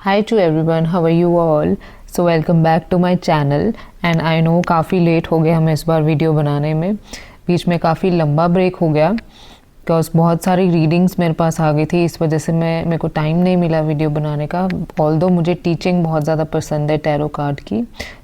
Hi to everyone, how are you all? So welcome back to my channel and I know काफ़ी late हो गया हमें इस बार video बनाने में। बीच में काफ़ी लंबा ब्रेक हो गया बिकॉज बहुत सारी रीडिंग्स मेरे पास आ गई थी, इस वजह से मेरे को टाइम नहीं मिला वीडियो बनाने का। ऑल्दो मुझे टीचिंग बहुत ज़्यादा पसंद है टैरो कार्ड की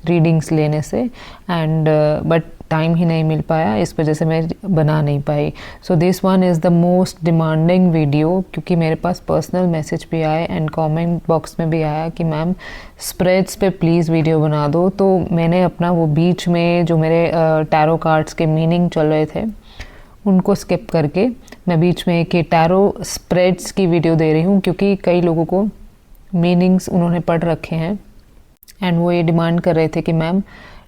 रीडिंग्स लेने से एंड बट टाइम ही नहीं मिल पाया, इस वजह से मैं बना नहीं पाई। So this one is the most demanding video, क्योंकि मेरे पास पर्सनल मैसेज भी आए एंड कमेंट बॉक्स में भी आया कि मैम स्प्रेड्स पे प्लीज़ वीडियो बना दो। तो मैंने अपना वो बीच में जो मेरे टैरो कार्ड्स के मीनिंग चल रहे थे उनको स्किप करके मैं बीच में एक टैरो स्प्रेड्स की वीडियो दे रही हूँ, क्योंकि कई लोगों को मीनिंग्स उन्होंने पढ़ रखे हैं एंड वो ये डिमांड कर रहे थे कि मैम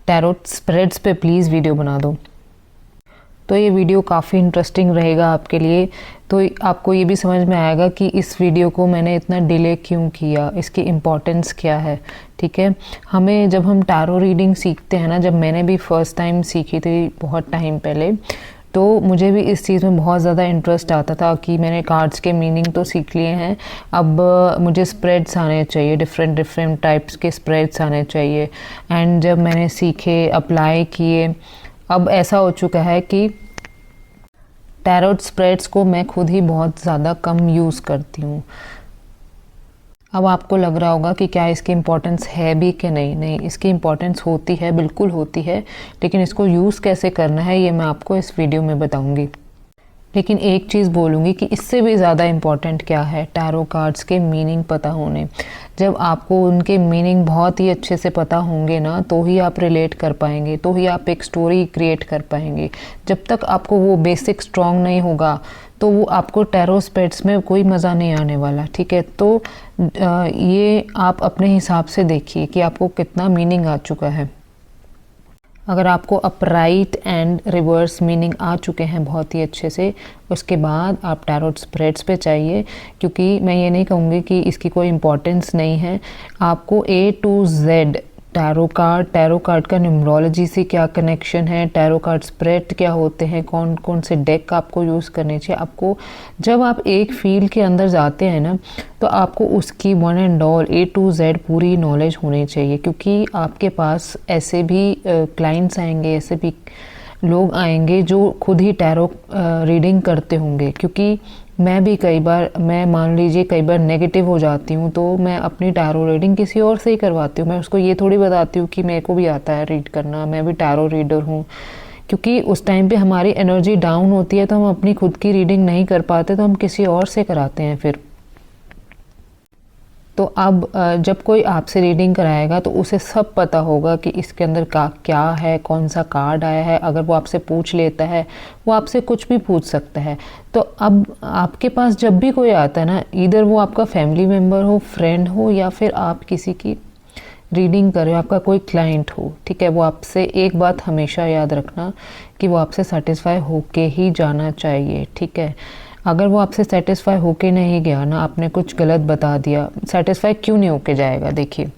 टैरो स्प्रेड्स पे प्लीज़ वीडियो बना दो। तो ये वीडियो काफ़ी इंटरेस्टिंग रहेगा आपके लिए। तो आपको ये भी समझ में आएगा कि इस वीडियो को मैंने इतना डिले क्यों किया, इसकी इम्पोर्टेंस क्या है। ठीक है, हमें जब हम टैरो रीडिंग सीखते हैं ना, जब मैंने भी फ़र्स्ट टाइम सीखी थी बहुत टाइम पहले, तो मुझे भी इस चीज़ में बहुत ज़्यादा इंटरेस्ट आता था कि मैंने कार्ड्स के मीनिंग तो सीख लिए हैं, अब मुझे स्प्रेड्स आने चाहिए, डिफरेंट टाइप्स के स्प्रेड्स आने चाहिए। एंड जब मैंने सीखे, अप्लाई किए, अब ऐसा हो चुका है कि टैरोट स्प्रेड्स को मैं खुद ही बहुत ज़्यादा कम यूज़ करती हूँ। अब आपको लग रहा होगा कि क्या इसकी इम्पोर्टेंस है भी कि नहीं, इसकी इम्पोर्टेंस होती है, बिल्कुल होती है, लेकिन इसको यूज़ कैसे करना है ये मैं आपको इस वीडियो में बताऊंगी। लेकिन एक चीज़ बोलूँगी कि इससे भी ज़्यादा इम्पॉर्टेंट क्या है, टैरो कार्ड्स के मीनिंग पता होने। जब आपको उनके मीनिंग बहुत ही अच्छे से पता होंगे ना, तो ही आप रिलेट कर पाएंगे, तो ही आप एक स्टोरी क्रिएट कर पाएंगे। जब तक आपको वो बेसिक स्ट्रॉन्ग नहीं होगा तो वो आपको टैरो स्प्रेड्स में कोई मज़ा नहीं आने वाला। ठीक है, तो ये आप अपने हिसाब से देखिए कि आपको कितना मीनिंग आ चुका है। अगर आपको अपराइट एंड रिवर्स मीनिंग आ चुके हैं बहुत ही अच्छे से, उसके बाद आप टैरोट स्प्रेड्स पे चाहिए, क्योंकि मैं ये नहीं कहूँगी कि इसकी कोई इम्पोर्टेंस नहीं है। आपको A to Z tarot card का न्यूमरोलॉजी से क्या कनेक्शन है, टैरो कार्ड स्प्रेड क्या होते हैं, कौन कौन से डेक आपको यूज़ करने चाहिए। आपको जब आप एक फील्ड के अंदर जाते हैं ना, तो आपको उसकी one and all A to Z पूरी नॉलेज होनी चाहिए, क्योंकि आपके पास ऐसे भी क्लाइंट्स आएंगे, ऐसे भी लोग आएंगे जो खुद ही टैरो रीडिंग करते होंगे। क्योंकि मैं भी कई बार, मैं मान लीजिए कई बार नेगेटिव हो जाती हूँ, तो मैं अपनी टैरो रीडिंग किसी और से ही करवाती हूँ। मैं उसको ये थोड़ी बताती हूँ कि मेरे को भी आता है रीड करना, मैं भी टैरो रीडर हूँ। क्योंकि उस टाइम पे हमारी एनर्जी डाउन होती है, तो हम अपनी खुद की रीडिंग नहीं कर पाते, तो हम किसी और से कराते हैं फिर। तो अब जब कोई आपसे रीडिंग कराएगा तो उसे सब पता होगा कि इसके अंदर का क्या है, कौन सा कार्ड आया है। अगर वो आपसे पूछ लेता है, वो आपसे कुछ भी पूछ सकता है। तो अब आपके पास जब भी कोई आता है ना, इधर वो आपका फैमिली मेम्बर हो, फ्रेंड हो, या फिर आप किसी की रीडिंग कर रहे हो, आपका कोई क्लाइंट हो, ठीक है, वो आपसे एक बात हमेशा याद रखना कि वो आपसे सेटिस्फाई होके ही जाना चाहिए। ठीक है, अगर वो आपसे सेटिस्फाई होके नहीं गया ना, आपने कुछ गलत बता दिया, सेटिस्फाई क्यों नहीं होके जाएगा। देखिए,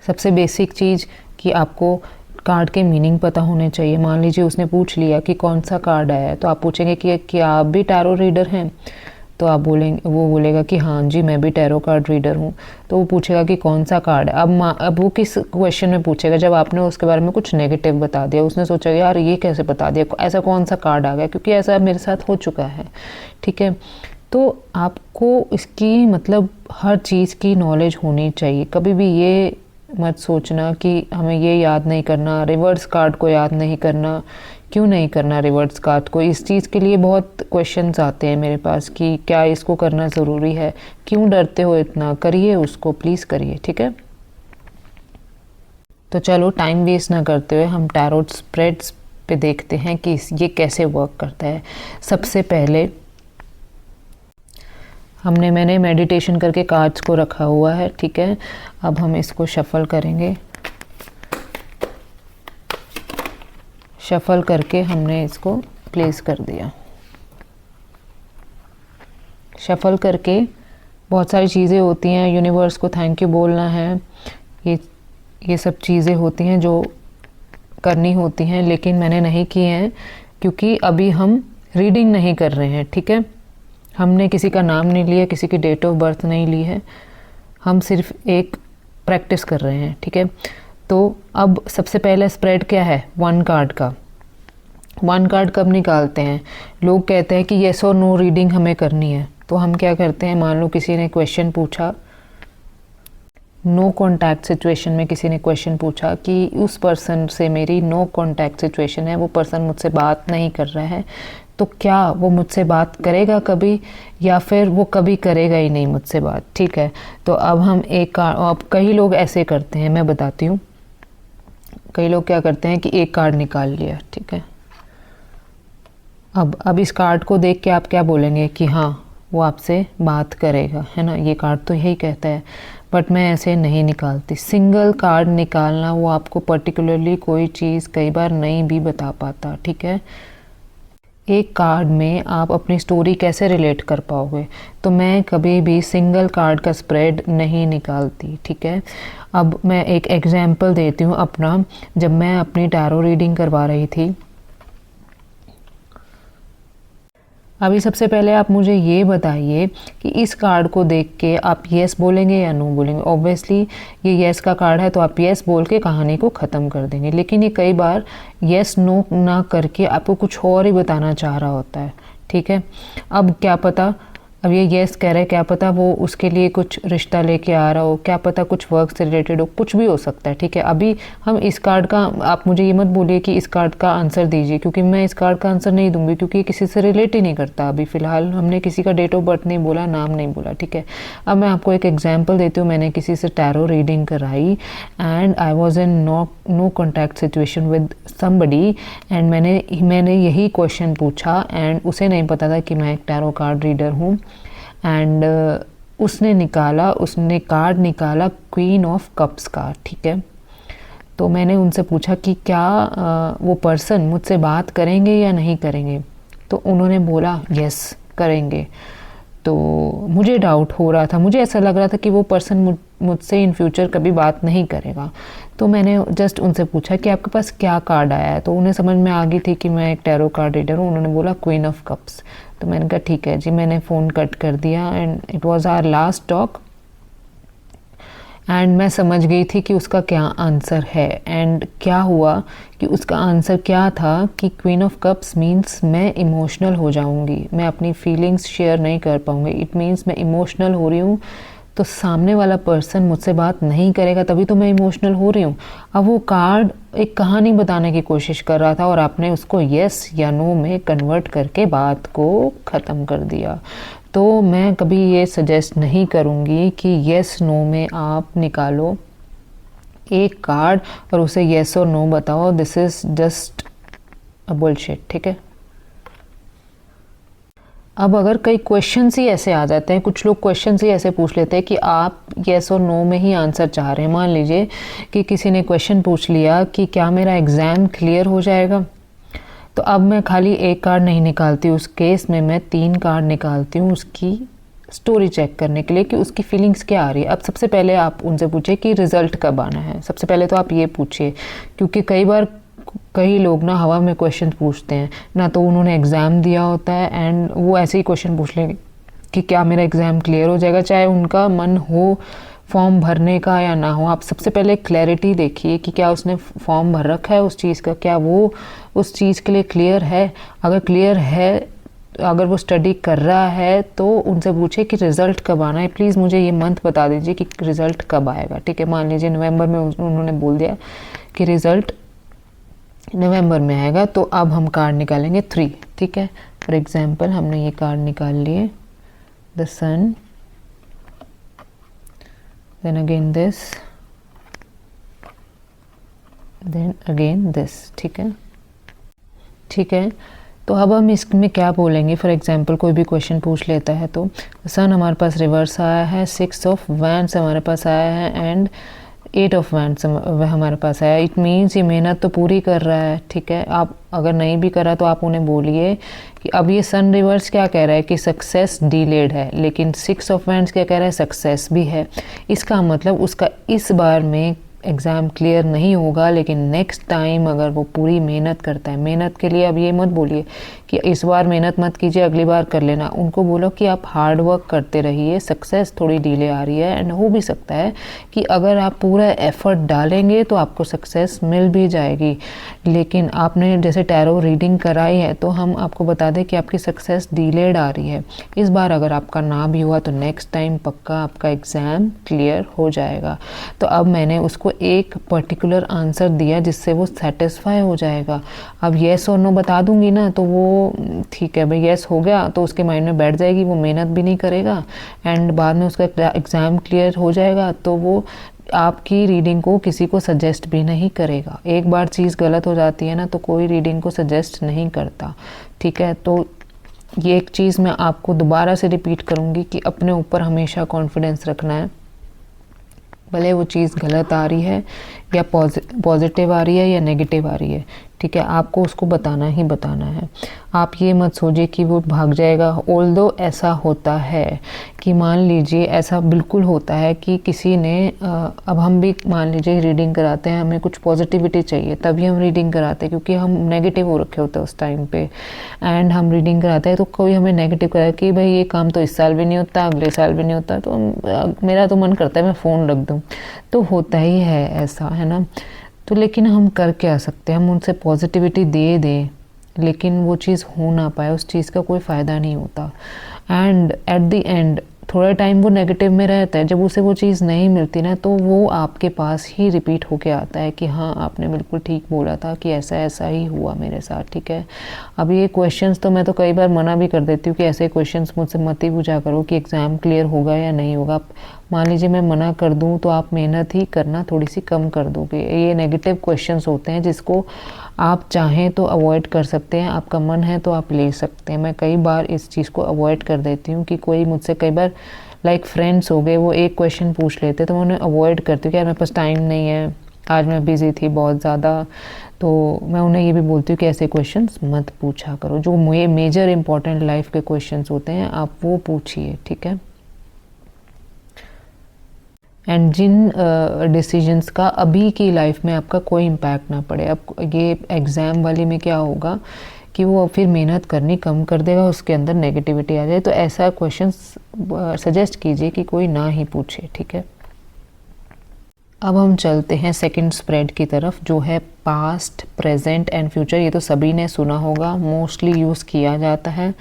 सबसे बेसिक चीज़ कि आपको कार्ड के मीनिंग पता होने चाहिए। मान लीजिए उसने पूछ लिया कि कौन सा कार्ड आया है, तो आप पूछेंगे कि क्या आप भी टैरो रीडर हैं, तो आप बोलेंगे, वो बोलेगा कि हाँ जी मैं भी टैरो कार्ड रीडर हूँ। तो वो पूछेगा कि कौन सा कार्ड है। अब वो किस क्वेश्चन में पूछेगा, जब आपने उसके बारे में कुछ नेगेटिव बता दिया, उसने सोचा यार ये कैसे बता दिया, ऐसा कौन सा कार्ड आ गया, क्योंकि ऐसा मेरे साथ हो चुका है। ठीक है, तो आपको इसकी मतलब हर चीज़ की नॉलेज होनी चाहिए। कभी भी ये मत सोचना कि हमें ये याद नहीं करना, रिवर्स कार्ड को याद नहीं करना। क्यों नहीं करना रिवर्स कार्ड को? इस चीज़ के लिए बहुत क्वेश्चंस आते हैं मेरे पास कि क्या इसको करना ज़रूरी है, क्यों डरते हो इतना, करिए उसको, प्लीज़ करिए। ठीक है, तो चलो टाइम वेस्ट ना करते हुए हम टैरोट स्प्रेड्स पे देखते हैं कि ये कैसे वर्क करता है। सबसे पहले मैंने मेडिटेशन करके कार्ड्स को रखा हुआ है। ठीक है, अब हम इसको शफल करेंगे। शफल करके हमने इसको प्लेस कर दिया। शफल करके बहुत सारी चीज़ें होती हैं, यूनिवर्स को थैंक यू बोलना है, ये सब चीज़ें होती हैं जो करनी होती हैं, लेकिन मैंने नहीं की हैं क्योंकि अभी हम रीडिंग नहीं कर रहे हैं। ठीक है, हमने किसी का नाम नहीं लिया, किसी की डेट ऑफ बर्थ नहीं ली है, हम सिर्फ एक प्रैक्टिस कर रहे हैं, ठीक है। तो अब सबसे पहले स्प्रेड क्या है, 1 कार्ड का। 1 कार्ड कब निकालते हैं, लोग कहते हैं कि येस और नो रीडिंग हमें करनी है, तो हम क्या करते हैं, मान लो किसी ने क्वेश्चन पूछा, नो कॉन्टैक्ट सिचुएशन में किसी ने क्वेश्चन पूछा कि उस पर्सन से मेरी नो कॉन्टैक्ट सिचुएशन है, वो पर्सन मुझसे बात नहीं कर रहा है, तो क्या वो मुझसे बात करेगा कभी, या फिर वो कभी करेगा ही नहीं मुझसे बात, ठीक है। तो अब हम एक कार्ड, अब कई लोग ऐसे करते हैं, मैं बताती हूँ, कई लोग क्या करते हैं कि एक कार्ड निकाल लिया, ठीक है। अब इस कार्ड को देख के आप क्या बोलेंगे कि हाँ वो आपसे बात करेगा, है ना, ये कार्ड तो यही कहता है, बट मैं ऐसे नहीं निकालती। सिंगल कार्ड निकालना वो आपको पर्टिकुलरली कोई चीज़ कई बार नहीं भी बता पाता, ठीक है। एक कार्ड में आप अपनी स्टोरी कैसे रिलेट कर पाओगे, तो मैं कभी भी सिंगल कार्ड का स्प्रेड नहीं निकालती, ठीक है। अब मैं एक एग्जांपल देती हूँ अपना, जब मैं अपनी टैरो रीडिंग करवा रही थी। अभी सबसे पहले आप मुझे ये बताइए कि इस कार्ड को देख के आप येस बोलेंगे या नो बोलेंगे। ऑब्वियसली ये येस का कार्ड है तो आप येस बोल के कहानी को ख़त्म कर देंगे, लेकिन ये कई बार येस नो ना करके आपको कुछ और ही बताना चाह रहा होता है, ठीक है। अब क्या पता, अब ये येस कह रहे हैं, क्या पता वो उसके लिए कुछ रिश्ता लेके आ रहा हो, क्या पता कुछ वर्क से रिलेटेड हो, कुछ भी हो सकता है, ठीक है। अभी हम इस कार्ड का, आप मुझे ये मत बोलिए कि इस कार्ड का आंसर दीजिए, क्योंकि मैं इस कार्ड का आंसर नहीं दूंगी, क्योंकि ये किसी से रिलेट ही नहीं करता। अभी फ़िलहाल हमने किसी का डेट ऑफ बर्थ नहीं बोला, नाम नहीं बोला, ठीक है। अब मैं आपको एक एग्जाम्पल देती हूँ। मैंने किसी से टैरो रीडिंग कराई and I was in no contact situation with somebody, and मैंने यही क्वेश्चन पूछा एंड उसे नहीं पता था कि मैं एक टैरो कार्ड रीडर हूँ, एंड उसने कार्ड निकाला क्वीन ऑफ कप्स का, ठीक है। तो मैंने उनसे पूछा कि क्या वो पर्सन मुझसे बात करेंगे या नहीं करेंगे, तो उन्होंने बोला यस करेंगे। तो मुझे डाउट हो रहा था, मुझे ऐसा लग रहा था कि वो पर्सन मुझसे इन फ्यूचर कभी बात नहीं करेगा। तो मैंने जस्ट उनसे पूछा कि आपके पास क्या कार्ड आया है, तो उन्हें समझ में आ गई थी कि मैं एक टैरो कार्ड रीडर हूँ। उन्होंने बोला क्वीन ऑफ कप्स। तो मैंने कहा ठीक है जी, मैंने फ़ोन कट कर दिया and it was our last talk, and मैं समझ गई थी कि उसका क्या आंसर है। एंड क्या हुआ कि उसका आंसर क्या था कि क्वीन ऑफ कप्स मीन्स मैं इमोशनल हो जाऊंगी, मैं अपनी फीलिंग्स शेयर नहीं कर पाऊंगी। इट मीन्स मैं इमोशनल हो रही हूँ, तो सामने वाला पर्सन मुझसे बात नहीं करेगा, तभी तो मैं इमोशनल हो रही हूँ। अब वो कार्ड एक कहानी बताने की कोशिश कर रहा था और आपने उसको येस या नो में कन्वर्ट करके बात को ख़त्म कर दिया। तो मैं कभी ये सजेस्ट नहीं करूँगी कि येस नो में आप निकालो एक कार्ड और उसे येस और नो बताओ। This is just a bullshit, ठीक है। अब अगर कई क्वेश्चंस ही ऐसे आ जाते हैं, कुछ लोग क्वेश्चंस ही ऐसे पूछ लेते हैं कि आप येस और नो में ही आंसर चाह रहे हैं। मान लीजिए कि किसी ने क्वेश्चन पूछ लिया कि क्या मेरा एग्ज़ाम क्लियर हो जाएगा, तो अब मैं खाली एक कार्ड नहीं निकालती, उस केस में मैं 3 कार्ड निकालती हूँ उसकी स्टोरी चेक करने के लिए कि उसकी फीलिंग्स क्या आ रही है। अब सबसे पहले आप उनसे पूछिए कि रिज़ल्ट कब आना है। सबसे पहले तो आप ये पूछिए, क्योंकि कई लोग ना हवा में क्वेश्चन पूछते हैं, ना तो उन्होंने एग्ज़ाम दिया होता है एंड वो ऐसे ही क्वेश्चन पूछ लेंगे कि क्या मेरा एग्ज़ाम क्लियर हो जाएगा, चाहे उनका मन हो फॉर्म भरने का या ना हो। आप सबसे पहले क्लैरिटी देखिए कि क्या उसने फॉर्म भर रखा है उस चीज़ का, क्या वो उस चीज़ के लिए क्लियर है। अगर क्लियर है, अगर वो स्टडी कर रहा है, तो उनसे पूछे कि रिज़ल्ट कब आना है, प्लीज़ मुझे ये मंथ बता दीजिए कि रिज़ल्ट कब आएगा, ठीक है। मान लीजिए नवंबर में उन्होंने बोल दिया कि रिज़ल्ट नवंबर में आएगा, तो अब हम कार्ड निकालेंगे 3, ठीक है। फॉर एग्जांपल हमने ये कार्ड निकाल लिए, the sun, then again this, then again this, ठीक है, ठीक है। तो अब हम इसमें क्या बोलेंगे, फॉर एग्जांपल कोई भी क्वेश्चन पूछ लेता है तो सन हमारे पास रिवर्स आया है, 6 ऑफ वैंड्स हमारे पास आया है एंड 8 ऑफ वैंड्स हमारे पास आया। इट मीन्स ये मेहनत तो पूरी कर रहा है, ठीक है। आप अगर नहीं भी करा तो आप उन्हें बोलिए कि अब ये सन रिवर्स क्या कह रहा है कि सक्सेस डिलेड है, लेकिन 6 ऑफ वैंड्स क्या कह रहा है, सक्सेस भी है। इसका मतलब उसका इस बार में एग्ज़ाम क्लियर नहीं होगा, लेकिन नेक्स्ट टाइम अगर वो पूरी मेहनत करता है, मेहनत के लिए अब ये मत बोलिए कि इस बार मेहनत मत कीजिए अगली बार कर लेना, उनको बोलो कि आप हार्ड वर्क करते रहिए, सक्सेस थोड़ी डिले आ रही है एंड हो भी सकता है कि अगर आप पूरा एफर्ट डालेंगे तो आपको सक्सेस मिल भी जाएगी। लेकिन आपने जैसे टैरो रीडिंग कराई है तो हम आपको बता दें कि आपकी सक्सेस डिलेड आ रही है। इस बार अगर आपका ना भी हुआ तो नेक्स्ट टाइम पक्का आपका एग्ज़ाम क्लियर हो जाएगा। तो अब मैंने उसको एक पर्टिकुलर आंसर दिया जिससे वो सेटिस्फाई हो जाएगा। अब येस और नो बता दूंगी ना तो वो ठीक है भाई येस हो गया तो उसके माइंड में बैठ जाएगी, वो मेहनत भी नहीं करेगा एंड बाद में उसका एग्ज़ाम क्लियर हो जाएगा तो वो आपकी रीडिंग को किसी को सजेस्ट भी नहीं करेगा। एक बार चीज़ गलत हो जाती है ना तो कोई रीडिंग को सजेस्ट नहीं करता, ठीक है। तो ये एक चीज़ मैं आपको दोबारा से रिपीट करूँगी कि अपने ऊपर हमेशा कॉन्फिडेंस रखना है, भले वो चीज़ गलत आ रही है या पॉजिटिव आ रही है या नेगेटिव आ रही है, ठीक है, आपको उसको बताना ही बताना है। आप ये मत सोचिए कि वो भाग जाएगा। ऑल्दो ऐसा होता है कि मान लीजिए ऐसा बिल्कुल होता है कि किसी ने अब हम भी मान लीजिए रीडिंग कराते हैं, हमें कुछ पॉजिटिविटी चाहिए तभी हम रीडिंग कराते हैं क्योंकि हम नेगेटिव हो रखे होते हैं उस टाइम पे एंड हम रीडिंग कराते हैं तो कोई हमें नेगेटिव कराए कि भाई ये काम तो इस साल भी नहीं होता, अगले साल भी नहीं होता, तो मेरा तो मन करता है मैं फ़ोन रख दूँ। तो होता ही है ऐसा, है ना। तो लेकिन हम कर क्या सकते हैं, हम उनसे पॉजिटिविटी दे दें लेकिन वो चीज़ हो ना पाए, उस चीज़ का कोई फ़ायदा नहीं होता। एंड एट द एंड थोड़ा टाइम वो नेगेटिव में रहता है, जब उसे वो चीज़ नहीं मिलती ना तो वो आपके पास ही रिपीट होके आता है कि हाँ आपने बिल्कुल ठीक बोला था कि ऐसा ऐसा ही हुआ मेरे साथ, ठीक है। अब ये क्वेश्चंस तो मैं तो कई बार मना भी कर देती हूँ कि ऐसे क्वेश्चंस मुझसे मत ही पूछा करो कि एग्ज़ाम क्लियर होगा या नहीं होगा। मान लीजिए मैं मना कर दूं तो आप मेहनत ही करना थोड़ी सी कम कर दोगे। ये नेगेटिव क्वेश्चंस होते हैं जिसको आप चाहें तो अवॉइड कर सकते हैं, आपका मन है तो आप ले सकते हैं। मैं कई बार इस चीज़ को अवॉइड कर देती हूँ कि कोई मुझसे कई बार लाइक फ्रेंड्स हो गए वो एक क्वेश्चन पूछ लेते तो मैं उन्हें अवॉइड करती हूँ कि यार मेरे पास टाइम नहीं है, आज मैं बिज़ी थी बहुत ज़्यादा। तो मैं उन्हें ये भी बोलती हूँ कि ऐसे क्वेश्चंस मत पूछा करो, जो मेजर इंपॉर्टेंट लाइफ के क्वेश्चंस होते हैं आप वो पूछिए, ठीक है। एंड जिन डिसीजंस का अभी की लाइफ में आपका कोई इम्पैक्ट ना पड़े। अब ये एग्ज़ाम वाली में क्या होगा कि वो फिर मेहनत करनी कम कर देगा, उसके अंदर नेगेटिविटी आ जाए, तो ऐसा क्वेश्चन सजेस्ट कीजिए कि कोई ना ही पूछे, ठीक है। अब हम चलते हैं सेकंड स्प्रेड की तरफ जो है पास्ट, प्रेजेंट एंड फ्यूचर। ये तो सभी ने सुना होगा, मोस्टली यूज़ किया जाता है।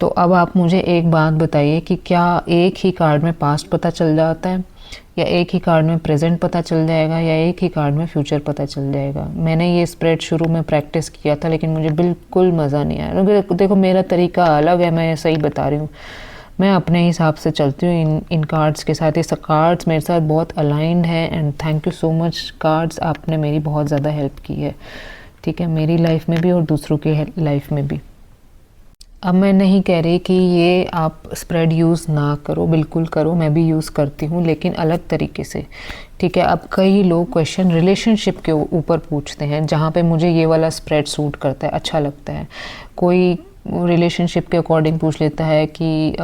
तो अब आप मुझे एक बात बताइए कि क्या एक ही कार्ड में पास्ट पता चल जाता है या एक ही कार्ड में प्रेजेंट पता चल जाएगा या एक ही कार्ड में फ्यूचर पता चल जाएगा। मैंने ये स्प्रेड शुरू में प्रैक्टिस किया था लेकिन मुझे बिल्कुल मज़ा नहीं आया। देखो मेरा तरीका अलग है, मैं सही बता रही हूँ, मैं अपने हिसाब से चलती हूँ इन कार्ड्स के साथ। ये कार्ड्स मेरे साथ बहुत अलाइंड है and thank you so much cards, आपने मेरी बहुत ज़्यादा हेल्प की है, ठीक है, मेरी लाइफ में भी और दूसरों की लाइफ में भी। अब मैं नहीं कह रही कि ये आप स्प्रेड यूज़ ना करो, बिल्कुल करो, मैं भी यूज़ करती हूँ लेकिन अलग तरीके से, ठीक है। अब कई लोग क्वेश्चन रिलेशनशिप के ऊपर पूछते हैं जहाँ पे मुझे ये वाला स्प्रेड सूट करता है, अच्छा लगता है। कोई रिलेशनशिप के अकॉर्डिंग पूछ लेता है कि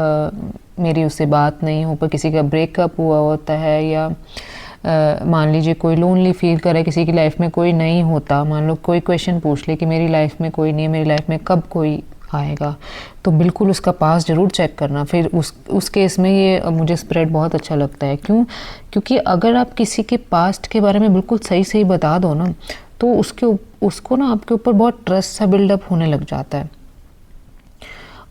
मेरी उससे बात नहीं हो पर किसी का ब्रेकअप हुआ होता है या मान लीजिए कोई लोनली फील करे, किसी की लाइफ में कोई नहीं होता, मान लो कोई क्वेश्चन पूछ ले कि मेरी लाइफ में कोई नहीं है, मेरी लाइफ में कब कोई आएगा, तो बिल्कुल उसका पास ज़रूर चेक करना। फिर उस केस में ये मुझे स्प्रेड बहुत अच्छा लगता है। क्योंकि अगर आप किसी के पास्ट के बारे में बिल्कुल सही सही बता दो ना तो उसको ना आपके ऊपर बहुत ट्रस्ट सा बिल्डअप होने लग जाता है,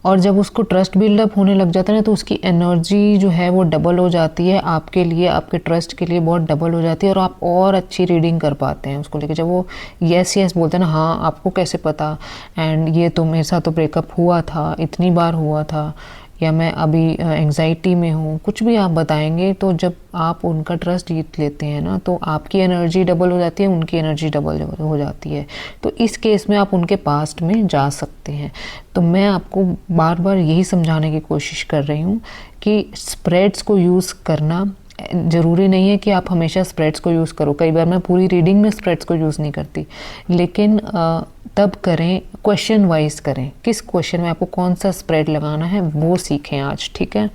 और जब उसको ट्रस्ट बिल्डअप होने लग जाता है ना तो उसकी एनर्जी जो है वो डबल हो जाती है आपके लिए, आपके ट्रस्ट के लिए बहुत डबल हो जाती है और आप और अच्छी रीडिंग कर पाते हैं उसको लेके। जब वो यस यस बोलते हैं ना, हाँ आपको कैसे पता, एंड ये तो मेरे साथ तो ब्रेकअप हुआ था, इतनी बार हुआ था, या मैं अभी एंग्जाइटी में हूँ, कुछ भी आप बताएंगे तो जब आप उनका ट्रस्ट जीत लेते हैं ना तो आपकी एनर्जी डबल हो जाती है, उनकी एनर्जी डबल हो जाती है। तो इस केस में आप उनके पास्ट में जा सकते हैं। तो मैं आपको बार बार यही समझाने की कोशिश कर रही हूँ कि स्प्रेड्स को यूज़ करना ज़रूरी नहीं है कि आप हमेशा स्प्रेड्स को यूज़ करो। कई बार मैं पूरी रीडिंग में स्प्रेड्स को यूज़ नहीं करती, लेकिन तब करें, क्वेश्चन वाइज करें, किस क्वेश्चन में आपको कौन सा स्प्रेड लगाना है वो सीखें आज, ठीक है।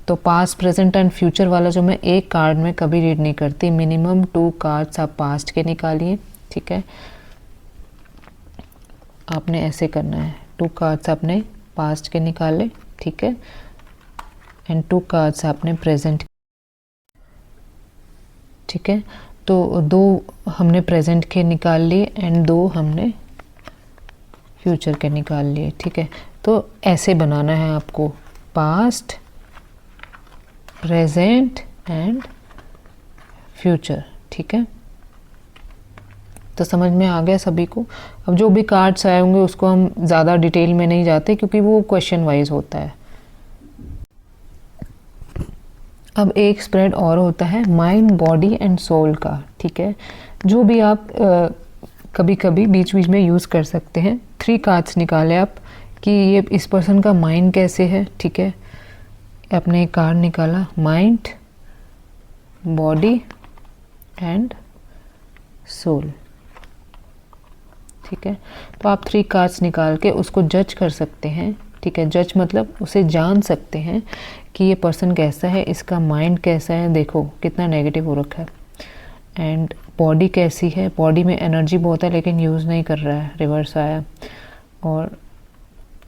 तो पास्ट, प्रेजेंट एंड फ्यूचर वाला जो मैं एक कार्ड में कभी रीड नहीं करती। मिनिमम 2 कार्ड्स आप पास्ट के निकालिए, ठीक है। आपने ऐसे करना है, 2 कार्ड्स आपने पास्ट के निकाले, ठीक है, एंड 2 कार्ड्स आपने प्रेजेंट, ठीक है। तो 2 हमने प्रेजेंट के निकाल लिए एंड 2 हमने फ्यूचर के निकाल लिए, ठीक है। तो ऐसे बनाना है आपको, पास्ट, प्रेजेंट एंड फ्यूचर, ठीक है। तो समझ में आ गया सभी को। अब जो भी कार्ड्स आए होंगे उसको हम ज़्यादा डिटेल में नहीं जाते क्योंकि वो क्वेश्चन वाइज होता है। अब एक स्प्रेड और होता है माइंड, बॉडी एंड सोल का, ठीक है, जो भी आप कभी कभी बीच बीच में यूज़ कर सकते हैं। 3 कार्ड्स निकाले आप कि ये इस पर्सन का माइंड कैसे है, ठीक है। आपने एक कार्ड निकाला, माइंड, बॉडी एंड सोल, ठीक है। तो आप 3 कार्ड्स निकाल के उसको जज कर सकते हैं, ठीक है। जज मतलब उसे जान सकते हैं कि ये पर्सन कैसा है, इसका माइंड कैसा है, देखो कितना नेगेटिव हो रखा है, एंड बॉडी कैसी है, बॉडी में एनर्जी बहुत है लेकिन यूज़ नहीं कर रहा है, रिवर्स आया। और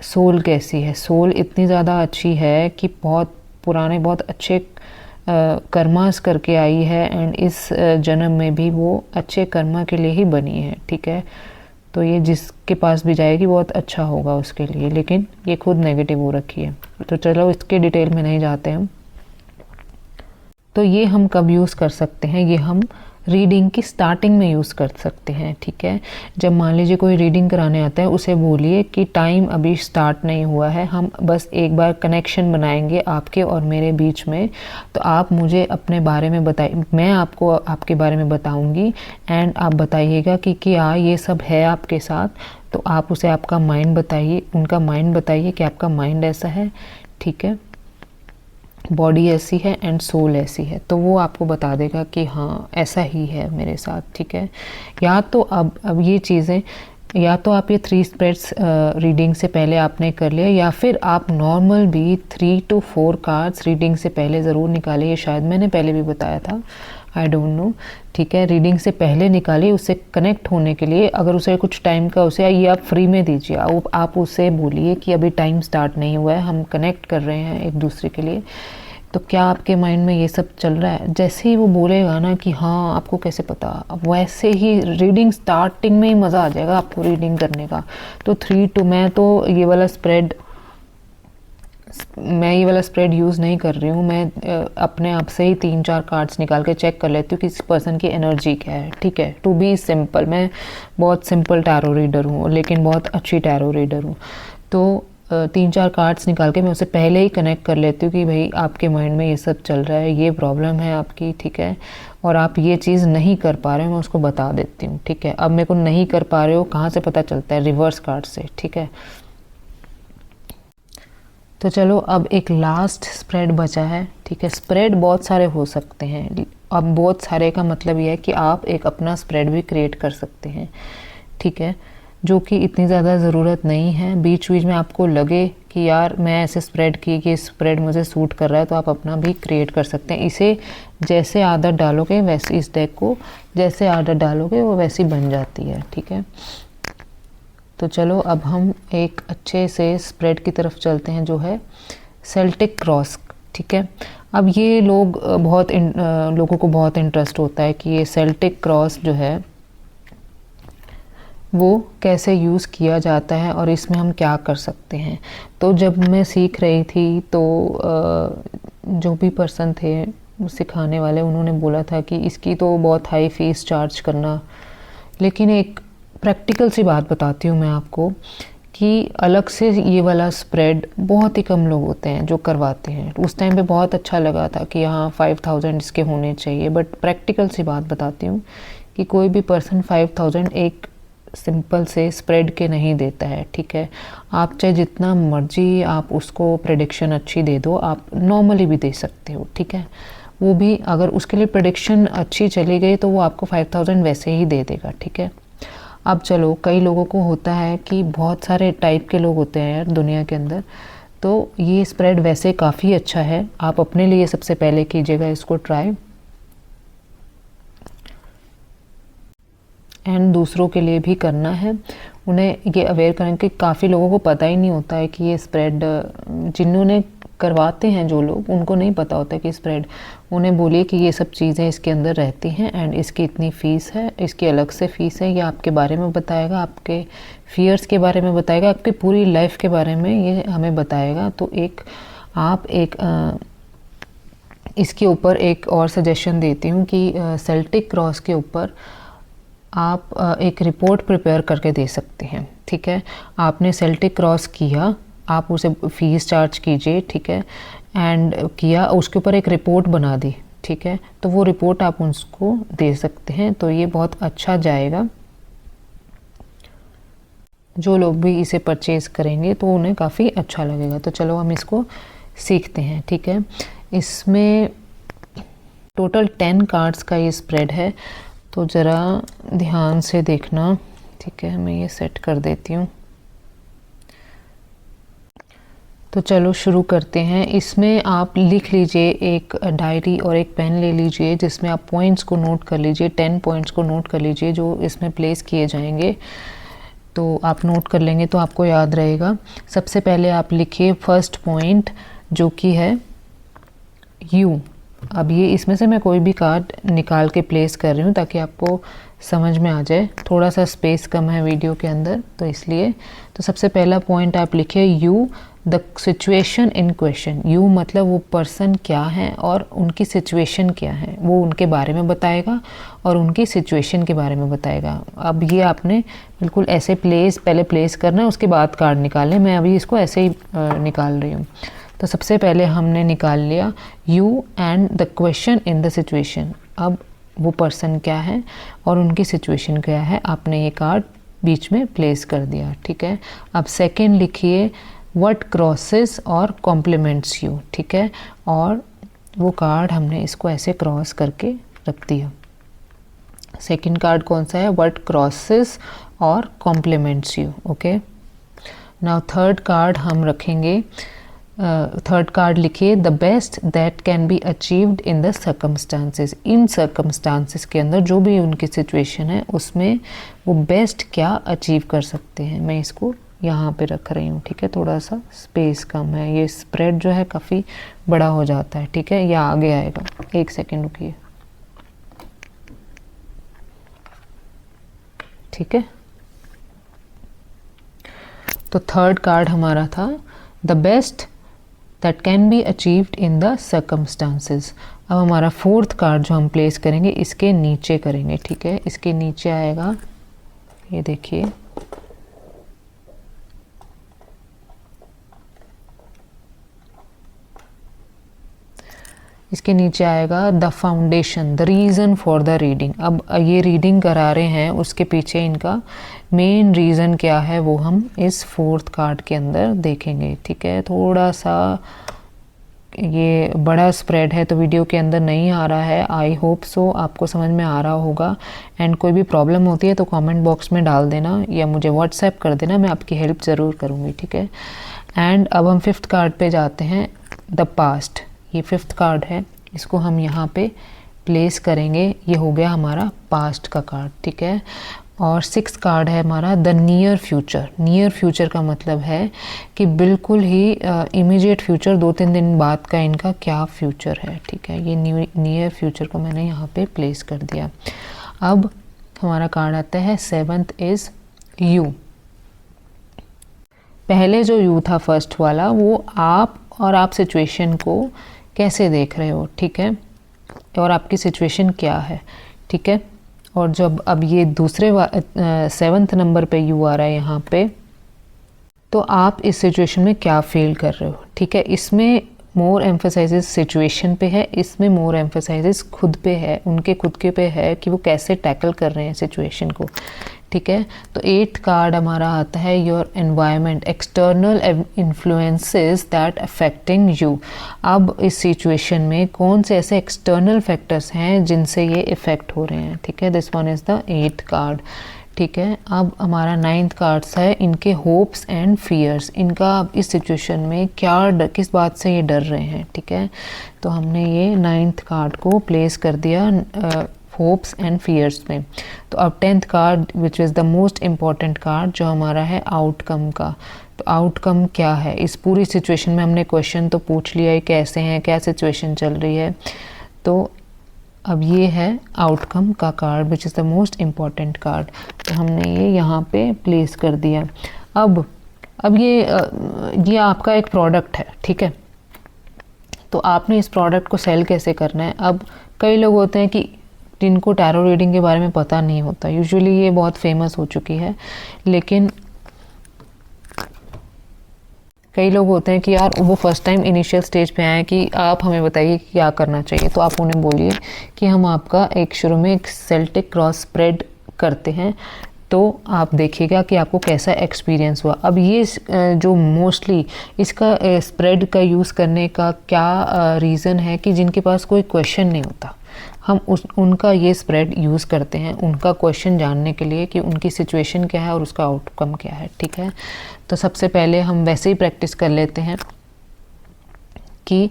सोल कैसी है, सोल इतनी ज़्यादा अच्छी है कि बहुत पुराने बहुत अच्छे कर्मास करके आई है एंड इस जन्म में भी वो अच्छे कर्मा के लिए ही बनी है, ठीक है। तो ये जिसके पास भी जाएगी बहुत अच्छा होगा उसके लिए, लेकिन ये खुद नेगेटिव हो रखी है। तो चलो इसके डिटेल में नहीं जाते हम। तो ये हम कब यूज़ कर सकते हैं, ये हम रीडिंग की स्टार्टिंग में यूज़ कर सकते हैं, ठीक है। जब मान लीजिए कोई रीडिंग कराने आता है, उसे बोलिए कि टाइम अभी स्टार्ट नहीं हुआ है, हम बस एक बार कनेक्शन बनाएंगे आपके और मेरे बीच में। तो आप मुझे अपने बारे में बताइए, मैं आपको आपके बारे में बताऊंगी एंड आप बताइएगा कि क्या ये सब है आपके साथ। तो आप उसे आपका माइंड बताइए, उनका माइंड बताइए कि आपका माइंड ऐसा है, ठीक है, बॉडी ऐसी है एंड सोल ऐसी है। तो वो आपको बता देगा कि हाँ ऐसा ही है मेरे साथ, ठीक है। या तो अब ये चीज़ें, या तो आप ये 3 स्प्रेड्स रीडिंग से पहले आपने कर लिया, या फिर आप नॉर्मल भी 3 to 4 कार्ड्स रीडिंग से पहले ज़रूर निकालिए। ये शायद मैंने पहले भी बताया था, आई डोंट नो, ठीक है। रीडिंग से पहले निकालिए उससे कनेक्ट होने के लिए। अगर उसे कुछ टाइम का उसे ये आप फ्री में दीजिए, आप उसे बोलिए कि अभी टाइम स्टार्ट नहीं हुआ है, हम कनेक्ट कर रहे हैं एक दूसरे के लिए। तो क्या आपके माइंड में ये सब चल रहा है? जैसे ही वो बोलेगा ना कि हाँ, आपको कैसे पता, वैसे ही रीडिंग स्टार्टिंग में ही मज़ा आ जाएगा आपको रीडिंग करने का। तो 3 to, मैं ये वाला स्प्रेड यूज़ नहीं कर रही हूँ। मैं अपने आप से ही 3-4 कार्ड्स निकाल के चेक कर लेती हूँ कि इस पर्सन की एनर्जी क्या है, ठीक है। टू बी सिंपल, मैं बहुत सिंपल टैरो रीडर हूँ लेकिन बहुत अच्छी टैरो रीडर हूँ। तो 3-4 कार्ड्स निकाल के मैं उसे पहले ही कनेक्ट कर लेती हूँ कि भाई आपके माइंड में ये सब चल रहा है, ये प्रॉब्लम है आपकी, ठीक है, और आप ये चीज़ नहीं कर पा रहे हो, मैं उसको बता देती हूँ, ठीक है। अब मेरे को नहीं कर पा रहे हो कहाँ से पता चलता है? रिवर्स कार्ड से, ठीक है। तो चलो अब एक लास्ट स्प्रेड बचा है, ठीक है। स्प्रेड बहुत सारे हो सकते हैं। अब बहुत सारे का मतलब ये है कि आप एक अपना स्प्रेड भी क्रिएट कर सकते हैं, ठीक है, जो कि इतनी ज़्यादा ज़रूरत नहीं है। बीच बीच में आपको लगे कि यार मैं ऐसे स्प्रेड की कि स्प्रेड मुझे सूट कर रहा है, तो आप अपना भी क्रिएट कर सकते हैं। इसे जैसे आदत डालोगे वैसे, इस डेक को जैसे आदत डालोगे वो वैसी बन जाती है, ठीक है। तो चलो अब हम एक अच्छे से स्प्रेड की तरफ चलते हैं, जो है सेल्टिक क्रॉस, ठीक है। अब ये लोगों को बहुत इंटरेस्ट होता है कि ये सेल्टिक क्रॉस जो है वो कैसे यूज़ किया जाता है और इसमें हम क्या कर सकते हैं। तो जब मैं सीख रही थी तो जो भी पर्सन थे सिखाने वाले, उन्होंने बोला था कि इसकी तो बहुत हाई फीस चार्ज करना, लेकिन एक प्रैक्टिकल सी बात बताती हूँ मैं आपको कि अलग से ये वाला स्प्रेड बहुत ही कम लोग होते हैं जो करवाते हैं। उस टाइम पे बहुत अच्छा लगा था कि हाँ 5000 इसके होने चाहिए, बट प्रैक्टिकल सी बात बताती हूँ कि कोई भी पर्सन 5000 एक सिंपल से स्प्रेड के नहीं देता है, ठीक है। आप चाहे जितना मर्जी आप उसको प्रेडिक्शन अच्छी दे दो, आप नॉर्मली भी दे सकते हो, ठीक है। वो भी अगर उसके लिए प्रेडिक्शन अच्छी चली गई तो वो आपको 5000 वैसे ही दे देगा, ठीक है। अब चलो, कई लोगों को होता है कि बहुत सारे टाइप के लोग होते हैं यार दुनिया के अंदर, तो ये स्प्रेड वैसे काफ़ी अच्छा है, आप अपने लिए सबसे पहले कीजिएगा इसको ट्राई, एंड दूसरों के लिए भी करना है। उन्हें ये अवेयर करें कि काफ़ी लोगों को पता ही नहीं होता है कि ये स्प्रेड, जिन्होंने करवाते हैं जो लोग, उनको नहीं पता होता कि स्प्रेड, उन्हें बोलिए कि ये सब चीज़ें इसके अंदर रहती हैं एंड इसकी इतनी फ़ीस है, इसकी अलग से फ़ीस है। ये आपके बारे में बताएगा, आपके फियर्स के बारे में बताएगा, आपकी पूरी लाइफ के बारे में ये हमें बताएगा। तो आप इसके ऊपर एक और सजेशन देती हूँ कि सेल्टिक क्रॉस के ऊपर आप एक रिपोर्ट प्रिपेयर करके दे सकते हैं, ठीक है। आपने सेल्टिक क्रॉस किया, आप उसे फ़ीस चार्ज कीजिए, ठीक है, एंड किया, उसके ऊपर एक रिपोर्ट बना दी, ठीक है, तो वो रिपोर्ट आप उसको दे सकते हैं। तो ये बहुत अच्छा जाएगा, जो लोग भी इसे परचेज़ करेंगे तो उन्हें काफ़ी अच्छा लगेगा। तो चलो हम इसको सीखते हैं, ठीक है। इसमें टोटल 10 कार्ड्स का ये स्प्रेड है, तो ज़रा ध्यान से देखना, ठीक है। मैं ये सेट कर देती हूँ। तो चलो शुरू करते हैं। इसमें आप लिख लीजिए, एक डायरी और एक पेन ले लीजिए जिसमें आप पॉइंट्स को नोट कर लीजिए, 10 पॉइंट्स को नोट कर लीजिए जो इसमें प्लेस किए जाएंगे। तो आप नोट कर लेंगे तो आपको याद रहेगा। सबसे पहले आप लिखिए फर्स्ट पॉइंट, जो कि है यू। अब ये इसमें से मैं कोई भी कार्ड निकाल के प्लेस कर रही हूँ ताकि आपको समझ में आ जाए। थोड़ा सा स्पेस कम है वीडियो के अंदर, तो इसलिए। तो सबसे पहला पॉइंट आप लिखिए you the situation in question. You मतलब वो पर्सन क्या है और उनकी सिचुएशन क्या है, वो उनके बारे में बताएगा और उनकी सिचुएशन के बारे में बताएगा। अब ये आपने बिल्कुल ऐसे पहले प्लेस करना है, उसके बाद कार्ड निकालने। मैं अभी इसको ऐसे ही निकाल रही हूँ। तो सबसे पहले हमने निकाल लिया you and the question in the situation. अब वो पर्सन क्या है और उनकी सिचुएशन क्या है, आपने ये कार्ड बीच में प्लेस कर दिया, ठीक है। अब सेकंड लिखिए व्हाट क्रॉसेस और कॉम्प्लीमेंट्स यू, ठीक है। और वो कार्ड हमने इसको ऐसे क्रॉस करके रख दिया। सेकंड कार्ड कौन सा है, व्हाट क्रॉसेस और compliments you, okay. Now third card हम रखेंगे, थर्ड कार्ड लिखिए the best that can be achieved in the circumstances. In circumstances के अंदर जो भी उनकी सिचुएशन है उसमें वो बेस्ट क्या अचीव कर सकते हैं। मैं इसको यहाँ पे रख रही हूँ, ठीक है। थोड़ा सा स्पेस कम है, ये स्प्रेड जो है काफ़ी बड़ा हो जाता है, ठीक है। ये आगे आएगा, एक सेकेंड रुकिए, ठीक है। तो थर्ड कार्ड हमारा था the best that can be achieved in the circumstances. अब हमारा फोर्थ कार्ड जो हम प्लेस करेंगे इसके नीचे करेंगे, ठीक है। इसके नीचे आएगा, ये देखिए, इसके नीचे आएगा the foundation the reason for the reading. अब ये रीडिंग करा रहे हैं, उसके पीछे इनका मेन रीज़न क्या है वो हम इस फोर्थ कार्ड के अंदर देखेंगे, ठीक है। थोड़ा सा ये बड़ा स्प्रेड है तो वीडियो के अंदर नहीं आ रहा है, आई होप सो आपको समझ में आ रहा होगा। एंड कोई भी प्रॉब्लम होती है तो कमेंट बॉक्स में डाल देना या मुझे व्हाट्सएप कर देना, मैं आपकी हेल्प ज़रूर करूँगी, ठीक है। एंड अब हम फिफ्थ कार्ड पे जाते हैं, द पास्ट। ये फिफ्थ कार्ड है, इसको हम यहाँ पे प्लेस करेंगे। ये हो गया हमारा पास्ट का कार्ड, ठीक है। और सिक्स्थ कार्ड है हमारा the near future. Near future का मतलब है कि बिल्कुल ही इमीडिएट फ्यूचर, 2-3 दिन बाद का इनका क्या फ्यूचर है, ठीक है। ये नियर फ्यूचर को मैंने यहाँ पे प्लेस कर दिया। अब हमारा कार्ड आता है सेवंथ इज़ यू। पहले जो यू था फर्स्ट वाला, वो आप और आप सिचुएशन को कैसे देख रहे हो, ठीक है, और आपकी सिचुएशन क्या है, ठीक है। और जब अब ये दूसरे 7th नंबर पे यू आ रहा है यहाँ पे, तो आप इस सिचुएशन में क्या फील कर रहे हो, ठीक है। इसमें मोर एम्फेसाइजेस सिचुएशन पे है, इसमें मोर एम्फेसाइजेस खुद पे है, उनके खुद के पे है कि वो कैसे टैकल कर रहे हैं सिचुएशन को, ठीक है। तो 8th कार्ड हमारा आता है your environment external influences that affecting you. अब इस सिचुएशन में कौन से ऐसे एक्सटर्नल फैक्टर्स हैं जिनसे ये इफ़ेक्ट हो रहे हैं, ठीक है। This one is the 8th card, ठीक है। अब हमारा 9th कार्ड्स है, इनके होप्स एंड फियर्स, इनका अब इस सिचुएशन में क्या किस बात से ये डर रहे हैं, ठीक है। तो हमने ये 9th कार्ड को प्लेस कर दिया होप्स एंड फियर्स में। तो अब 10th card which is the most important card जो हमारा है आउटकम का। तो आउटकम क्या है इस पूरी सिचुएशन में, हमने क्वेश्चन तो पूछ लिया है कैसे हैं, क्या सिचुएशन चल रही है। तो अब ये है आउटकम का card which is the most important card. तो हमने ये यहाँ पे प्लेस कर दिया। अब ये आपका एक प्रोडक्ट है, ठीक है। तो आपने इस प्रोडक्ट को सेल कैसे करना है। अब कई लोग होते हैं कि जिनको टैरो रीडिंग के बारे में पता नहीं होता, यूजुअली ये बहुत फेमस हो चुकी है, लेकिन कई लोग होते हैं कि यार वो फर्स्ट टाइम इनिशियल स्टेज पे आए कि आप हमें बताइए कि क्या करना चाहिए। तो आप उन्हें बोलिए कि हम आपका एक शुरू में एक सेल्टिक क्रॉस स्प्रेड करते हैं, तो आप देखिएगा कि आपको कैसा एक्सपीरियंस हुआ। अब ये जो मोस्टली इसका स्प्रेड का यूज़ करने का क्या रीज़न है कि जिनके पास कोई क्वेश्चन नहीं होता, हम उनका ये स्प्रेड यूज़ करते हैं उनका क्वेश्चन जानने के लिए कि उनकी सिचुएशन क्या है और उसका आउटकम क्या है, ठीक है। तो सबसे पहले हम वैसे ही प्रैक्टिस कर लेते हैं कि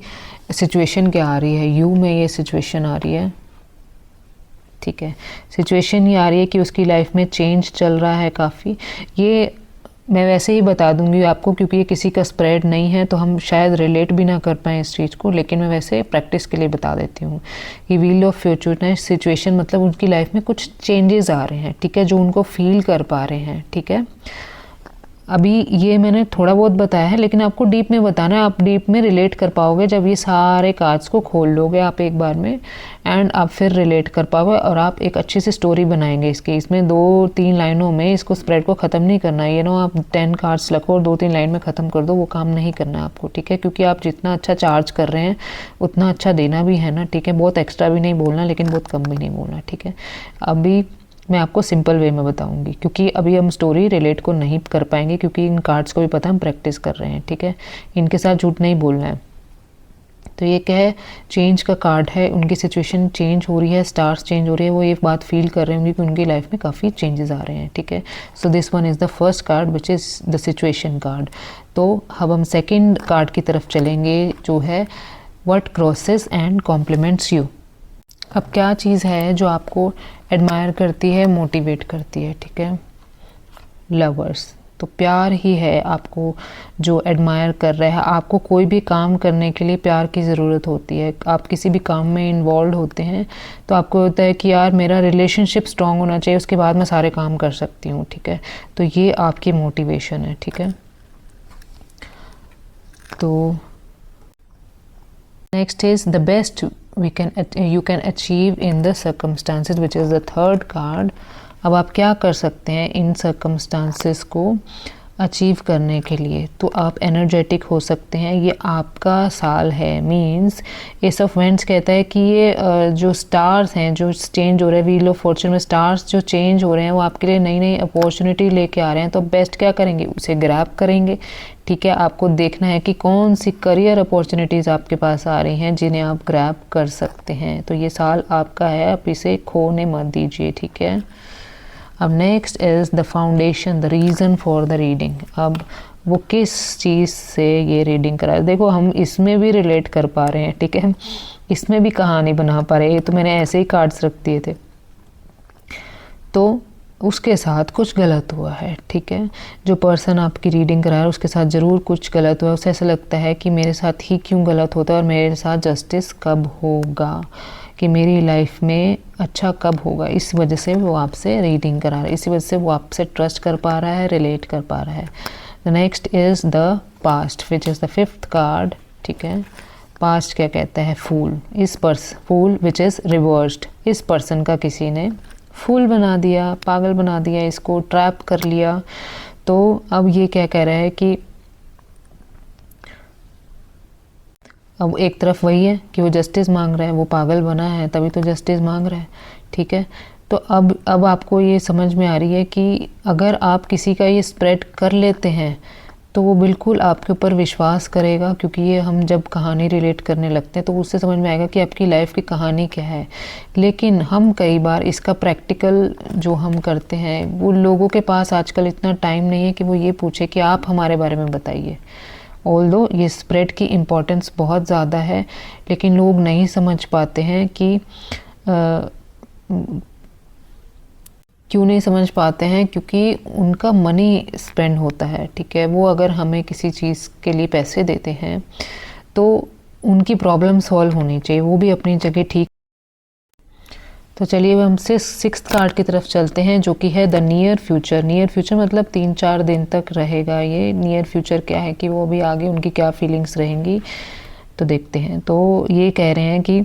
सिचुएशन क्या आ रही है। यू में ये सिचुएशन आ रही है, ठीक है। सिचुएशन ये आ रही है कि उसकी लाइफ में चेंज चल रहा है काफ़ी। ये मैं वैसे ही बता दूंगी आपको क्योंकि ये किसी का स्प्रेड नहीं है, तो हम शायद रिलेट भी ना कर पाएँ इस चीज़ को, लेकिन मैं वैसे प्रैक्टिस के लिए बता देती हूँ कि व्हील ऑफ फॉर्चून सिचुएशन मतलब उनकी लाइफ में कुछ चेंजेस आ रहे हैं, ठीक है, जो उनको फील कर पा रहे हैं, ठीक है। अभी ये मैंने थोड़ा बहुत बताया है, लेकिन आपको डीप में बताना है। आप डीप में रिलेट कर पाओगे जब ये सारे कार्ड्स को खोल लोगे आप एक बार में, एंड आप फिर रिलेट कर पाओगे और आप एक अच्छी सी स्टोरी बनाएंगे इसकी। इसमें 2-3 लाइनों में इसको स्प्रेड को ख़त्म नहीं करना है। आप 10 कार्ड्स रखो और 2-3 लाइन में ख़त्म कर दो, वो काम नहीं करना है आपको, ठीक है। क्योंकि आप जितना अच्छा चार्ज कर रहे हैं उतना अच्छा देना भी है ना, ठीक है। बहुत एक्स्ट्रा भी नहीं बोलना, लेकिन बहुत कम भी नहीं बोलना, ठीक है। अभी मैं आपको सिंपल वे में बताऊंगी क्योंकि अभी हम स्टोरी रिलेट को नहीं कर पाएंगे, क्योंकि इन कार्ड्स को भी पता हम प्रैक्टिस कर रहे हैं, ठीक है। इनके साथ झूठ नहीं बोलना है। तो ये क्या है, चेंज का कार्ड है। उनकी सिचुएशन चेंज हो रही है, स्टार्स चेंज हो रही है, वो ये बात फील कर रहे होंगे कि उनकी लाइफ में काफ़ी चेंजेस आ रहे हैं, ठीक है। सो this one is the first card which is the situation card. तो अब हम सेकेंड कार्ड की तरफ चलेंगे जो है what crosses and compliments you. अब क्या चीज़ है जो आपको एडमायर करती है, मोटिवेट करती है, ठीक है। लवर्स, तो प्यार ही है आपको जो एडमायर कर रहा है। आपको कोई भी काम करने के लिए प्यार की ज़रूरत होती है। आप किसी भी काम में इन्वॉल्व होते हैं तो आपको होता है कि यार मेरा रिलेशनशिप स्ट्रांग होना चाहिए, उसके बाद मैं सारे काम कर सकती हूँ, ठीक है। तो ये आपकी मोटिवेशन है, ठीक है। तो next is the best you can achieve in the circumstances which is the third card। अब आप क्या कर सकते हैं इन circumstances को अचीव करने के लिए। तो आप एनर्जेटिक हो सकते हैं, ये आपका साल है। मींस एस ऑफ वेंट्स कहता है कि ये जो स्टार्स हैं जो चेंज हो रहे हैं, व्हील ऑफ फॉर्चून में स्टार्स जो चेंज हो रहे हैं वो आपके लिए नई नई अपॉर्चुनिटी लेके आ रहे हैं। तो बेस्ट क्या करेंगे, उसे ग्रैब करेंगे, ठीक है। आपको देखना है कि कौन सी करियर अपॉर्चुनिटीज़ आपके पास आ रही हैं जिन्हें आप ग्रैब कर सकते हैं। तो ये साल आपका है, आप इसे खोने मत दीजिए, ठीक है। अब next is the foundation, the reason for the reading. अब वो किस चीज़ से ये रीडिंग करा है। देखो हम इसमें भी रिलेट कर पा रहे हैं, ठीक है, इसमें भी कहानी बना पा रहे हैं। तो मैंने ऐसे ही कार्ड्स रख दिए थे, तो उसके साथ कुछ गलत हुआ है, ठीक है। जो पर्सन आपकी रीडिंग करा रहा है उसके साथ ज़रूर कुछ गलत हुआ है। उसे ऐसा लगता है कि मेरे साथ ही क्यों गलत होता है और मेरे साथ जस्टिस कब होगा, कि मेरी लाइफ में अच्छा कब होगा। इस वजह से वो आपसे रीडिंग करा रहा है, इसी वजह से वो आपसे ट्रस्ट कर पा रहा है, रिलेट कर पा रहा है। The next is the past which is the fifth card, ठीक है। पास्ट क्या कहता है, फूल। फूल विच इज़ रिवर्स्ड। इस पर्सन का किसी ने फूल बना दिया, पागल बना दिया, इसको ट्रैप कर लिया। तो अब ये क्या कह रहा है कि अब एक तरफ वही है कि वो जस्टिस मांग रहा है, वो पागल बना है तभी तो जस्टिस मांग रहा है, ठीक है। तो अब आपको ये समझ में आ रही है कि अगर आप किसी का ये स्प्रेड कर लेते हैं तो वो बिल्कुल आपके ऊपर विश्वास करेगा, क्योंकि ये हम जब कहानी रिलेट करने लगते हैं तो उससे समझ में आएगा कि आपकी लाइफ की कहानी क्या है। लेकिन हम कई बार इसका प्रैक्टिकल जो हम करते हैं, वो लोगों के पास आजकल इतना टाइम नहीं है कि वो ये पूछे कि आप हमारे बारे में बताइए। ऑल्दो ये स्प्रेड की इम्पोर्टेंस बहुत ज़्यादा है, लेकिन लोग नहीं समझ पाते हैं कि क्यों नहीं समझ पाते हैं, क्योंकि उनका मनी स्पेंड होता है, ठीक है। वो अगर हमें किसी चीज़ के लिए पैसे देते हैं तो उनकी प्रॉब्लम सॉल्व होनी चाहिए, वो भी अपनी जगह ठीक। तो चलिए अब हम सिक्स्थ कार्ड की तरफ चलते हैं, जो कि है the near future. Near future मतलब 3-4 दिन तक रहेगा ये। नियर फ्यूचर क्या है कि वो अभी आगे उनकी क्या फीलिंग्स रहेंगी, तो देखते हैं। तो ये कह रहे हैं कि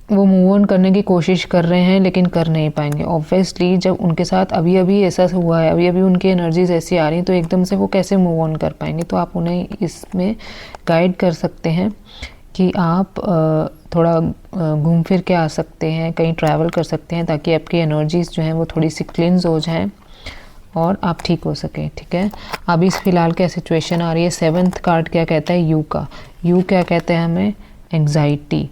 वो मूव ऑन करने की कोशिश कर रहे हैं, लेकिन कर नहीं पाएंगे। ऑब्वियसली जब उनके साथ अभी अभी ऐसा हुआ है, अभी अभी उनकी एनर्जीज ऐसी आ रही हैं, तो एकदम से वो कैसे मूव ऑन कर पाएंगे। तो आप उन्हें इसमें गाइड कर सकते हैं कि आप थोड़ा घूम फिर के आ सकते हैं, कहीं ट्रैवल कर सकते हैं, ताकि आपकी एनर्जीज जो हैं वो थोड़ी सी क्लिन्स हो जाएं और आप ठीक हो सकें, ठीक है। अभी इस फिलहाल क्या सिचुएशन आ रही है। 7th कार्ड क्या कहता है, यू का। यू क्या कहते हैं हमें, एंग्जाइटी।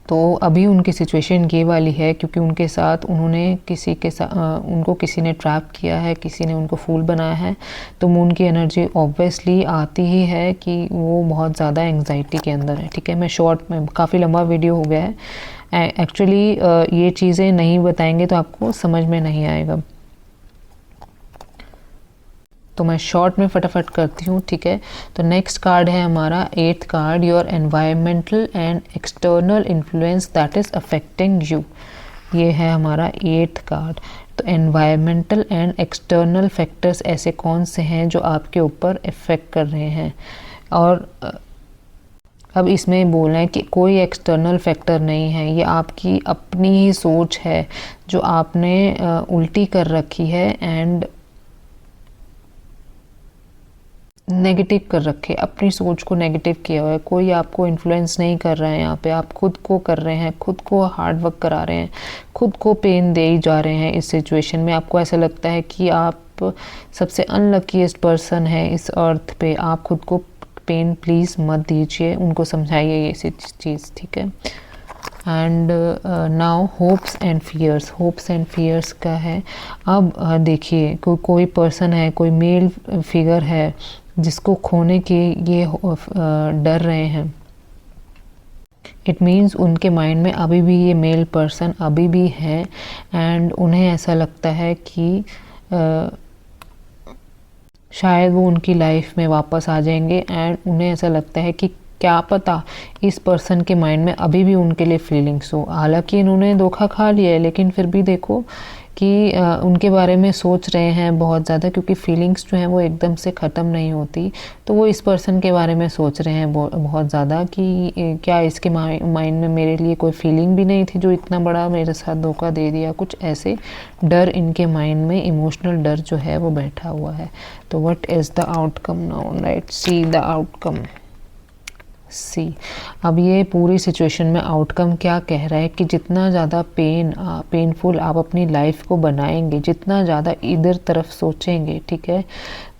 तो अभी उनकी सिचुएशन ये वाली है, क्योंकि उनके साथ उन्होंने किसी के साथ उनको किसी ने ट्रैप किया है, किसी ने उनको फूल बनाया है। तो मून की एनर्जी ऑब्वियसली आती ही है कि वो बहुत ज़्यादा एंग्जाइटी के अंदर है, ठीक है। मैं शॉर्ट में, काफ़ी लंबा वीडियो हो गया है एक्चुअली, ये चीज़ें नहीं बताएंगे तो आपको समझ में नहीं आएगा, तो मैं शॉर्ट में फटाफट करती हूँ, ठीक है। तो नेक्स्ट कार्ड है हमारा 8th card, your environmental and external influence that is affecting you. ये है हमारा 8th कार्ड। तो एनवायरमेंटल एंड एक्सटर्नल फैक्टर्स ऐसे कौन से हैं जो आपके ऊपर इफ़ेक्ट कर रहे हैं। और अब इसमें बोलना है कि कोई एक्सटर्नल फैक्टर नहीं है, ये आपकी अपनी ही सोच है जो आपने उल्टी कर रखी है एंड नेगेटिव कर रखे, अपनी सोच को नेगेटिव किया हुआ है। कोई आपको इन्फ्लुएंस नहीं कर रहा है, यहाँ पे आप खुद को कर रहे हैं, खुद को हार्ड वर्क करा रहे हैं, खुद को पेन दे ही जा रहे हैं। इस सिचुएशन में आपको ऐसा लगता है कि आप सबसे अनलकीस्ट पर्सन है इस अर्थ पे। आप खुद को पेन प्लीज़ मत दीजिए, उनको समझाइए ये चीज़, ठीक है। And now hopes and fears. Hopes and fears का है, अब देखिए कोई पर्सन है, कोई मेल फिगर है जिसको खोने के ये डर रहे हैं। इट मीन्स उनके माइंड में अभी भी ये मेल पर्सन अभी भी है एंड उन्हें ऐसा लगता है कि शायद वो उनकी लाइफ में वापस आ जाएंगे एंड उन्हें ऐसा लगता है कि क्या पता इस पर्सन के माइंड में अभी भी उनके लिए फीलिंग्स हो। हालांकि इन्होंने धोखा खा लिया है, लेकिन फिर भी देखो कि उनके बारे में सोच रहे हैं बहुत ज़्यादा, क्योंकि फीलिंग्स जो हैं वो एकदम से ख़त्म नहीं होती। तो वो इस पर्सन के बारे में सोच रहे हैं बहुत ज़्यादा कि क्या इसके माइंड में मेरे लिए कोई फीलिंग भी नहीं थी जो इतना बड़ा मेरे साथ धोखा दे दिया। कुछ ऐसे डर इनके माइंड में, इमोशनल डर जो है वो बैठा हुआ है। तो what is the outcome now, right, see the outcome. See, अब ये पूरी सिचुएशन में आउटकम क्या कह रहा है कि जितना ज़्यादा पेनफुल आप अपनी लाइफ को बनाएंगे, जितना ज़्यादा इधर तरफ सोचेंगे, ठीक है,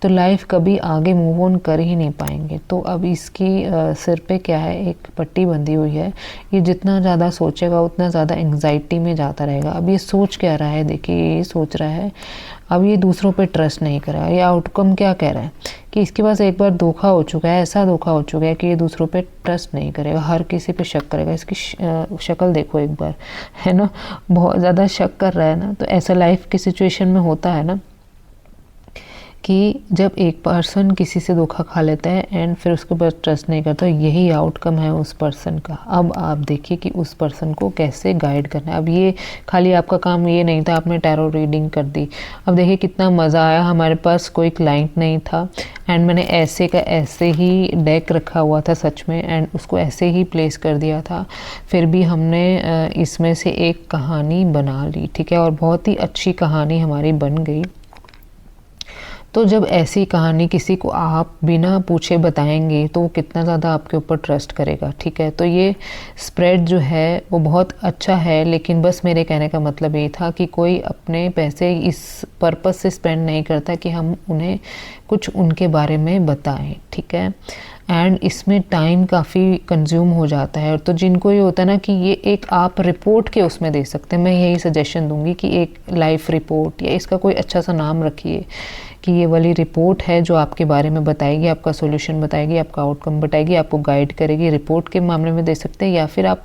तो लाइफ कभी आगे मूव ऑन कर ही नहीं पाएंगे। तो अब इसकी सिर पे क्या है, एक पट्टी बंधी हुई है। ये जितना ज़्यादा सोचेगा उतना ज़्यादा एंग्जाइटी में जाता रहेगा। अब ये सोच क्या रहा है, देखिए ये सोच रहा है अब ये दूसरों पे ट्रस्ट नहीं करेगा। ये आउटकम क्या कह रहा है कि इसके पास एक बार धोखा हो चुका है, ऐसा धोखा हो चुका है कि ये दूसरों पे ट्रस्ट नहीं करेगा, हर किसी पे शक करेगा। इसकी शक्ल देखो एक बार, है ना, बहुत ज़्यादा शक कर रहा है ना। तो ऐसा लाइफ की सिचुएशन में होता है ना कि जब एक पर्सन किसी से धोखा खा लेता है एंड फिर उसके ऊपर ट्रस्ट नहीं करता, यही आउटकम है उस पर्सन का। अब आप देखिए कि उस पर्सन को कैसे गाइड करना है। अब ये खाली आपका काम ये नहीं था आपने टैरो रीडिंग कर दी। अब देखिए कितना मज़ा आया, हमारे पास कोई क्लाइंट नहीं था एंड मैंने ऐसे का ऐसे ही डेक रखा हुआ था सच में, एंड उसको ऐसे ही प्लेस कर दिया था। फिर भी हमने इसमें से एक कहानी बना ली, ठीक है, और बहुत ही अच्छी कहानी हमारी बन गई। तो जब ऐसी कहानी किसी को आप बिना पूछे बताएंगे तो वो कितना ज़्यादा आपके ऊपर ट्रस्ट करेगा, ठीक है। तो ये स्प्रेड जो है वो बहुत अच्छा है, लेकिन बस मेरे कहने का मतलब ये था कि कोई अपने पैसे इस पर्पस से स्पेंड नहीं करता कि हम उन्हें कुछ उनके बारे में बताएं, ठीक है। एंड इसमें टाइम काफ़ी कंज्यूम हो जाता है। तो जिनको ये होता है ना कि ये एक आप रिपोर्ट के उसमें दे सकते हैं, मैं यही सजेशन दूंगी कि एक लाइफ रिपोर्ट या इसका कोई अच्छा सा नाम रखिए कि ये वाली रिपोर्ट है जो आपके बारे में बताएगी, आपका सॉल्यूशन बताएगी, आपका आउटकम बताएगी, आपको गाइड करेगी। रिपोर्ट के मामले में दे सकते हैं, या फिर आप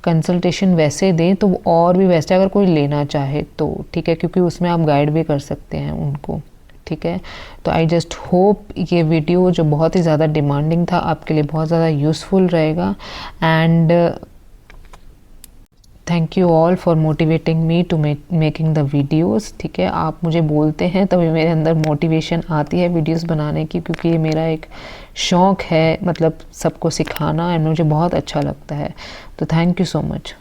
कंसल्टेशन वैसे दें तो और भी बेस्ट है अगर कोई लेना चाहे तो, ठीक है, क्योंकि उसमें आप गाइड भी कर सकते हैं उनको, ठीक है। तो आई जस्ट होप ये वीडियो जो बहुत ही ज़्यादा डिमांडिंग था आपके लिए बहुत ज़्यादा यूज़फुल रहेगा। And thank you all for motivating me to making the videos, ठीक है। आप मुझे बोलते हैं तभी मेरे अंदर मोटिवेशन आती है वीडियोज़ बनाने की, क्योंकि ये मेरा एक शौक़ है, मतलब सबको सिखाना, एंड मुझे बहुत अच्छा लगता है। तो थैंक यू सो मच।